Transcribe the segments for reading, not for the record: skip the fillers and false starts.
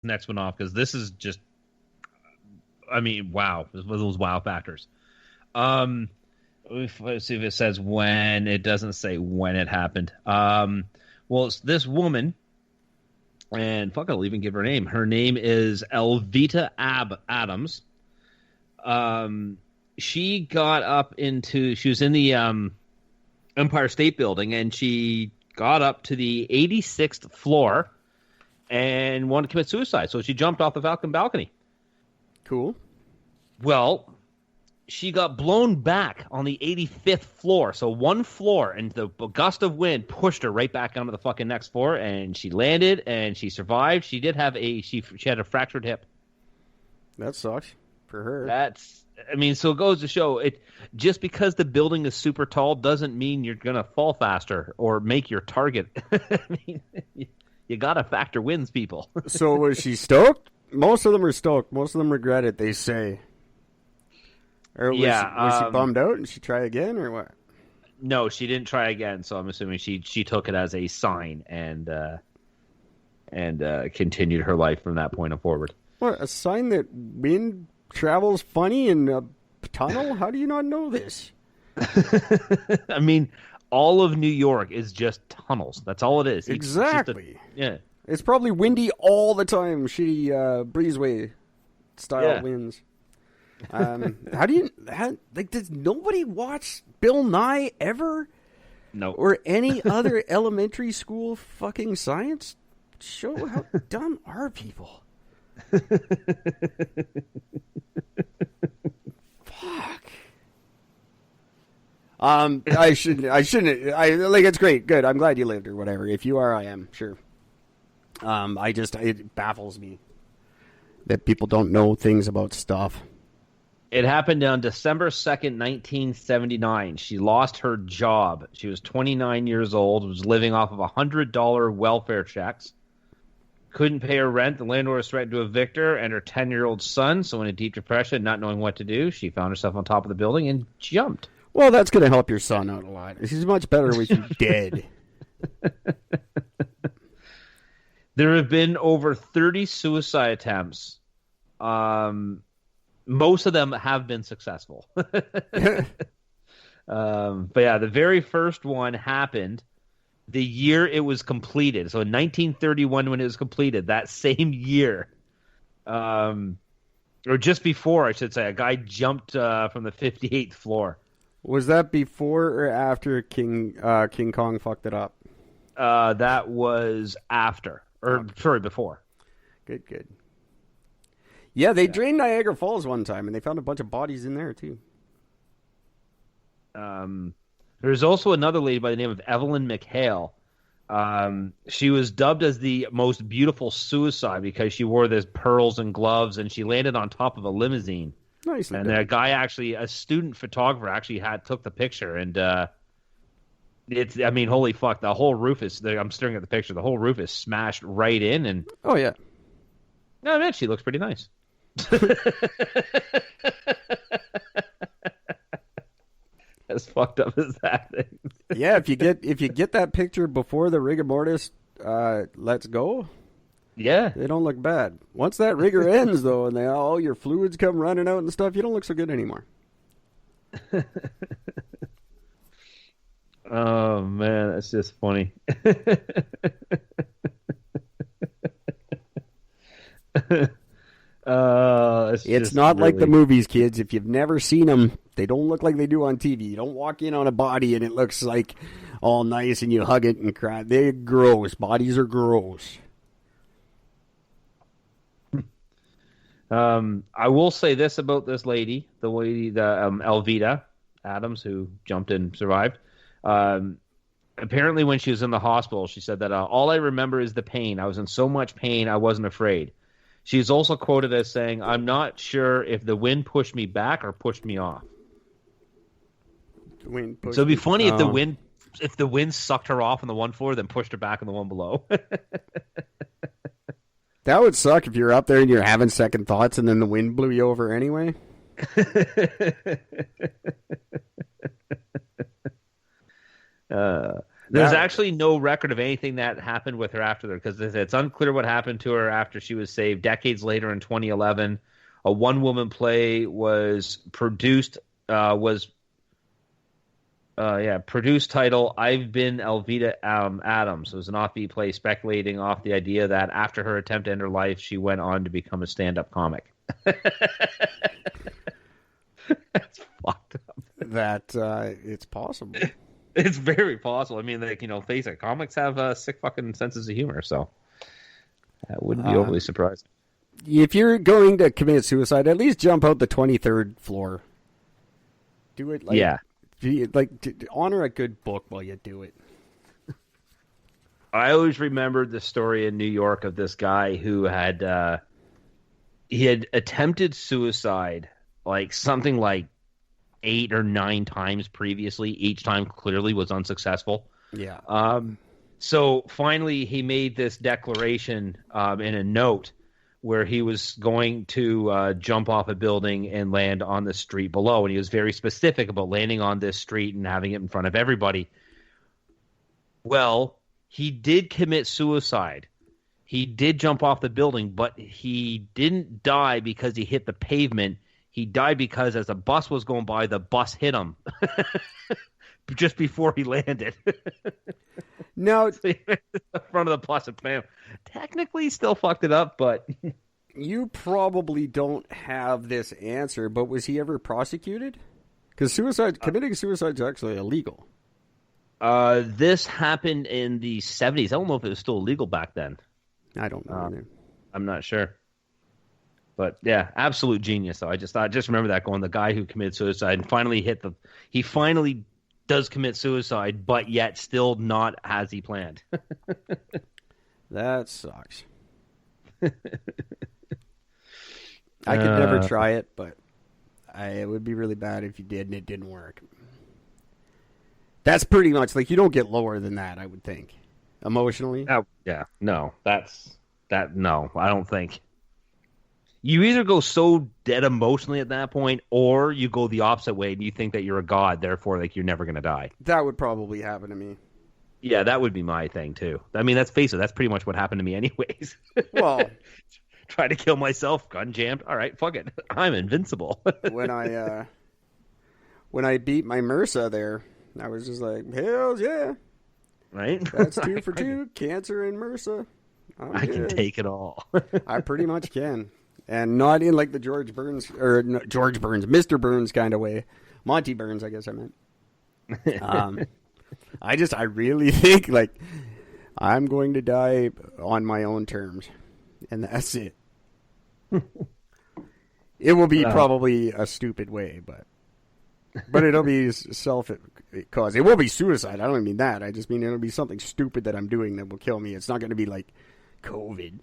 next one off because this is just, I mean, wow. It was one of those wow factors. Um, let's see if it says when. It doesn't say when it happened. Well, it's this woman, and fuck, I'll even give her name. Her name is Elvita Adams. She got up into, she was in the Empire State Building, and she got up to the 86th floor and wanted to commit suicide. So she jumped off the Falcon balcony. Cool. Well, she got blown back on the 85th floor. So one floor, and the gust of wind pushed her right back onto the fucking next floor, and she landed, and she survived. She did have she had a fractured hip. That sucks for her. I mean, so it goes to show, it just because the building is super tall doesn't mean you're going to fall faster or make your target. I mean, you got to factor wins, people. So was she stoked? Most of them are stoked. Most of them regret it, they say. Or was, was she bummed out and she try again, or what? No, she didn't try again, so I'm assuming she took it as a sign and continued her life from that point forward. What, a sign that wind travels funny in a tunnel? How do you not know this? I mean, all of New York is just tunnels. That's all it is. Exactly. Yeah. It's probably windy all the time. Shitty breezeway style winds. How do you does nobody watch Bill Nye ever? No. Or any other elementary school fucking science show? How dumb are people? Fuck. I shouldn't. Like, it's great. Good. I'm glad you lived or whatever. If you are, I am. Sure. It baffles me that people don't know things about stuff. It happened on December 2nd, 1979. She lost her job. She was 29 years old, was living off of $100 welfare checks. Couldn't pay her rent. The landlord was threatened to evict her and her 10-year-old son. So in a deep depression, not knowing what to do, she found herself on top of the building and jumped. Well, that's going to help your son out a lot. He's much better with you dead. There have been over 30 suicide attempts. Most of them have been successful. But yeah, the very first one happened the year it was completed. So in 1931, when it was completed, that same year, or just before, I should say, a guy jumped from the 58th floor. Was that before or after King Kong fucked it up? That was after. Sorry, before. Good. Yeah, they drained Niagara Falls one time, and they found a bunch of bodies in there, too. There's also another lady by the name of Evelyn McHale. She was dubbed as the most beautiful suicide because she wore these pearls and gloves, and she landed on top of a limousine. Nice. And a guy a student photographer took the picture, and holy fuck, the whole roof is, I'm staring at the picture, the whole roof is smashed right in, and... Oh, yeah. No, man, she looks pretty nice. As fucked up as that thing. Yeah, if you get that picture before the rigor mortis lets go, yeah, they don't look bad. Once that rigor ends, though, and all your fluids come running out and stuff, you don't look so good anymore. Oh man, that's just funny. It's not really like the movies, kids. If you've never seen them, they don't look like they do on TV. You don't walk in on a body and it looks like all nice and you hug it and cry. They're gross. Bodies are gross. I will say this about this lady, the Elvita Adams, who jumped and survived. Apparently when she was in the hospital, she said that all I remember is the pain. I was in so much pain, I wasn't afraid. She's also quoted as saying, I'm not sure if the wind pushed me back or pushed me off. So it'd be funny if the wind sucked her off on the one floor, then pushed her back on the one below. That would suck if you're up there and you're having second thoughts and then the wind blew you over anyway. There's actually no record of anything that happened with her after that, because it's unclear what happened to her after she was saved. Decades later, in 2011, a one-woman play was produced. Produced title "I've Been Elvita Adams." It was an offbeat play speculating off the idea that after her attempt to end her life, she went on to become a stand-up comic. That's fucked up. That it's possible. It's very possible. I mean, face it, comics have sick fucking senses of humor, so I wouldn't be overly surprised. If you're going to commit suicide, at least jump out the 23rd floor. Do it honor a good book while you do it. I always remembered the story in New York of this guy who had he had attempted suicide something like 8 or 9 times previously. Each time clearly was unsuccessful. Yeah. So finally he made this declaration in a note where he was going to jump off a building and land on the street below. And he was very specific about landing on this street and having it in front of everybody. Well, he did commit suicide. He did jump off the building, but he didn't die because he hit the pavement. He died because as a bus was going by, the bus hit him just before he landed. No, so in front of the bus and bam. Technically, still fucked it up, but you probably don't have this answer. But was he ever prosecuted? Because committing suicide is actually illegal. This happened in the 70s. I don't know if it was still illegal back then. I don't know. I'm not sure. But yeah, absolute genius. Though I just remember that going. The guy who committed suicide and finally he finally does commit suicide, but yet still not as he planned. That sucks. I could never try it, but it would be really bad if you did and it didn't work. That's pretty much you don't get lower than that, I would think, emotionally. Yeah, no, no, I don't think. You either go so dead emotionally at that point, or you go the opposite way and you think that you're a god, therefore you're never going to die. That would probably happen to me. Yeah, that would be my thing too. I mean, let's face it, that's pretty much what happened to me anyways. Well, try to kill myself, gun jammed. All right, fuck it. I'm invincible. when I beat my MRSA there, I was just like, hells yeah. Right? That's 2 for 2, cancer and MRSA. I can take it all. I pretty much can. And not in the Mr. Burns kind of way. Monty Burns, I guess I meant. I really think I'm going to die on my own terms. And that's it. It will be probably a stupid way, but it'll be self-caused. It will be suicide. I don't mean that. I just mean it'll be something stupid that I'm doing that will kill me. It's not going to be like COVID.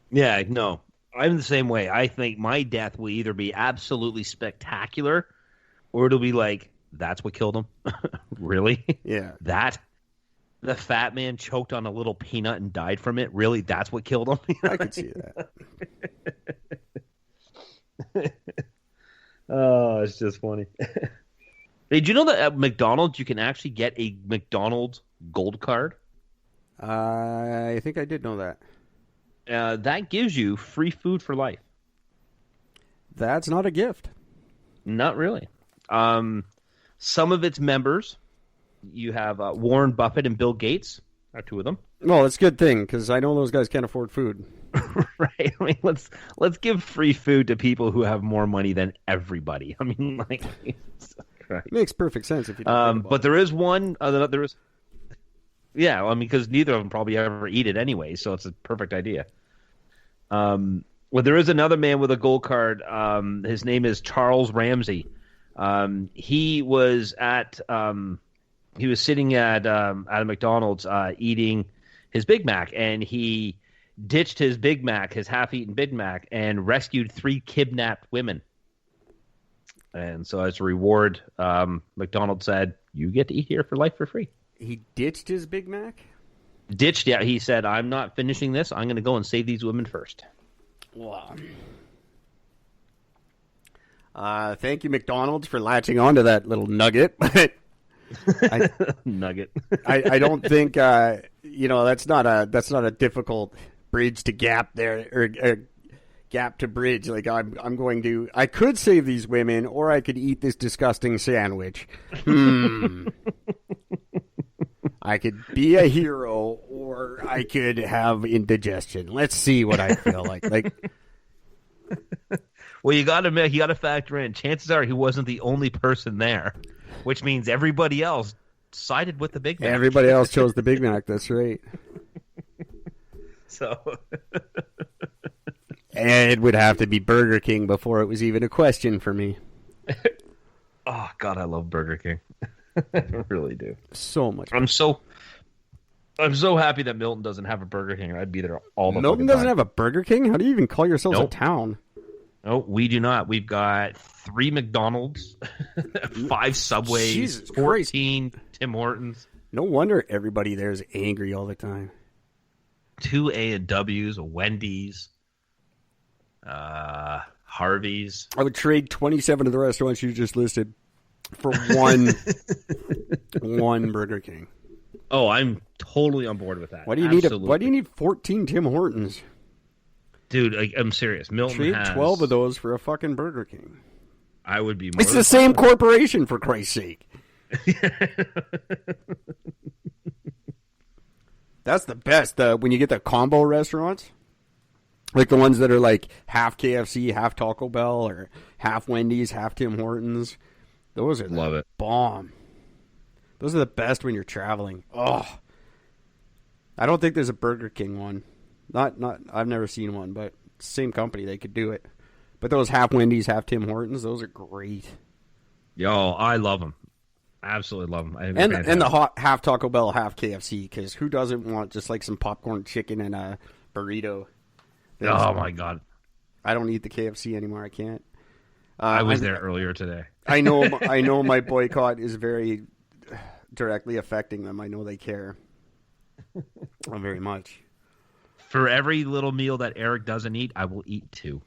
Yeah, no. I'm the same way. I think my death will either be absolutely spectacular or it'll be that's what killed him. Really? Yeah. That? The fat man choked on a little peanut and died from it? Really? That's what killed him? I could see that. Oh, it's just funny. Hey, did you know that at McDonald's you can actually get a McDonald's gold card? I think I did know that. That gives you free food for life. That's not a gift. Not really. Some of its members, you have Warren Buffett and Bill Gates, are 2 of them. Well, it's a good thing because I know those guys can't afford food. Right. I mean, let's give free food to people who have more money than everybody. I mean, it makes perfect sense if you. But there is one. There is. Yeah, I mean, because neither of them probably ever eat it anyway, so it's a perfect idea. Well, there is another man with a gold card. His name is Charles Ramsey. He was sitting at a McDonald's eating his Big Mac, and he ditched his Big Mac, his half-eaten Big Mac, and rescued 3 kidnapped women. And so as a reward, McDonald's said, "You get to eat here for life for free." He ditched his Big Mac? Ditched, yeah. He said, "I'm not finishing this. I'm going to go and save these women first." Wow. Thank you, McDonald's, for latching onto that little nugget. Nugget. I don't think that's not a difficult bridge to gap there, or gap to bridge. Like I could save these women, or I could eat this disgusting sandwich. I could be a hero, or I could have indigestion. Let's see what I feel like. Well, you got to factor in. Chances are he wasn't the only person there, which means everybody else sided with the Big Mac. Everybody else chose the Big Mac. That's right. So, and it would have to be Burger King before it was even a question for me. Oh God, I love Burger King. I really do. So much. I'm so happy that Milton doesn't have a Burger King. I'd be there all the time. Milton doesn't have a Burger King? How do you even call yourselves a town? No, we do not. We've got 3 McDonald's, 5 Subways, Jesus 14 Tim Hortons. No wonder everybody there is angry all the time. 2 A&Ws, a Wendy's, Harvey's. I would trade 27 of the restaurants you just listed for one Burger King. Oh, I'm totally on board with that. Why do you need 14 Tim Hortons? Dude, I'm serious. Milton Trade has 12 of those for a fucking Burger King. I would be more. It's the same corporation, for Christ's sake. That's the best. When you get the combo restaurants, like the ones that are like half KFC, half Taco Bell, or half Wendy's, half Tim Hortons. Those are Love it. Bomb. Those are the best when you're traveling. Oh, I don't think there's a Burger King one. Not. I've never seen one, but same company, they could do it. But those half Wendy's, half Tim Hortons, those are great. Yo, I love them. Absolutely love them. And the half Taco Bell, half KFC, because who doesn't want just like some popcorn chicken and a burrito? My God. I don't eat the KFC anymore. I can't. I was there earlier today. I know my boycott is very directly affecting them. I know they care very much. For every little meal that Eric doesn't eat, I will eat 2.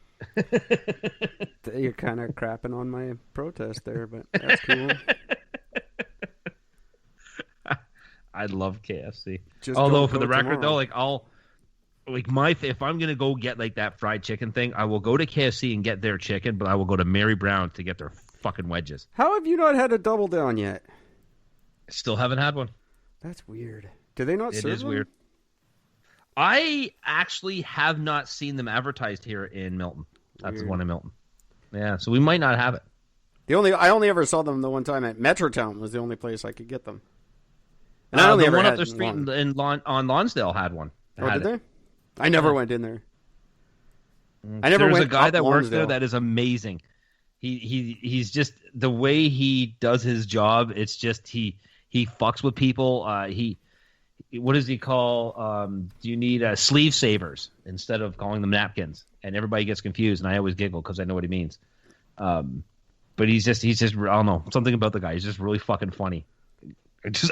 You're kind of crapping on my protest there, but that's cool. I love KFC. Although for the record though, if I'm gonna go get like that fried chicken thing, I will go to KFC and get their chicken, but I will go to Mary Brown's to get their fucking wedges. How have you not had a double down yet? Still haven't had one. That's weird. Do they not serve them? It is weird. I actually have not seen them advertised here in Milton. That's the one in Milton. Yeah, so we might not have it. I only ever saw them the one time at Metrotown was the only place I could get them. And I only ever one up the street on Lonsdale had one. Did they? I never went in there. There's a guy that works there that is amazing. He's just the way he does his job. It's just he fucks with people. What does he call? Do you need sleeve savers instead of calling them napkins? And everybody gets confused, and I always giggle because I know what he means. But he's just I don't know, something about the guy. He's just really fucking funny.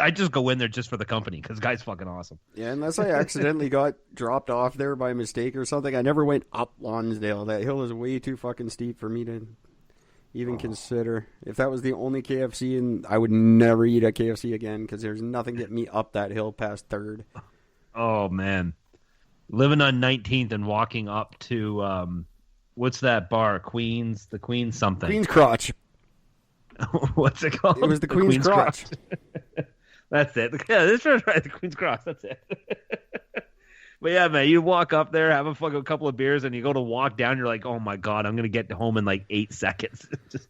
I just go in there just for the company because the guy's fucking awesome. Yeah, unless I accidentally got dropped off there by mistake or something. I never went up Lonsdale. That hill is way too fucking steep for me to even consider. If that was the only KFC, and I would never eat at KFC again because there's nothing getting me up that hill past 3rd. Oh, man. Living on 19th and walking up to, what's that bar? The Queen's something. Queen's Crotch. What's it called? It was the Queen's Crotch. That's it. Yeah, this is right. The Queen's Cross. That's it. But yeah, man, you walk up there, have a fucking couple of beers, and you go to walk down. You're like, oh my God, I'm going to get home in like 8 seconds. Just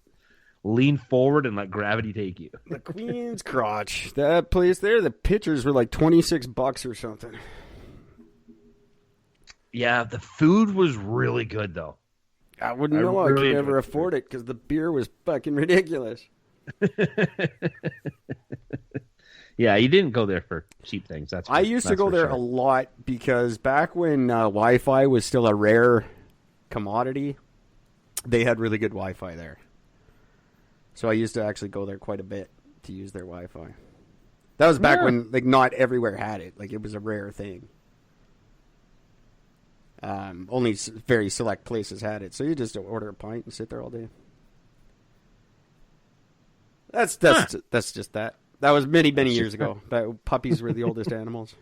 lean forward and let gravity take you. The Queen's Crotch. That place there, the pitchers were like $26 or something. Yeah, the food was really good, though. I wouldn't know. I could never afford it because the beer was fucking ridiculous. Yeah, you didn't go there for cheap things. I used to go there a lot because back when Wi-Fi was still a rare commodity, they had really good Wi-Fi there. So I used to actually go there quite a bit to use their Wi-Fi. That was back when like not everywhere had it. Like it was a rare thing. Only very select places had it. So you just order a pint and sit there all day. That's just that. That was many, many years ago. Puppies were the oldest animals.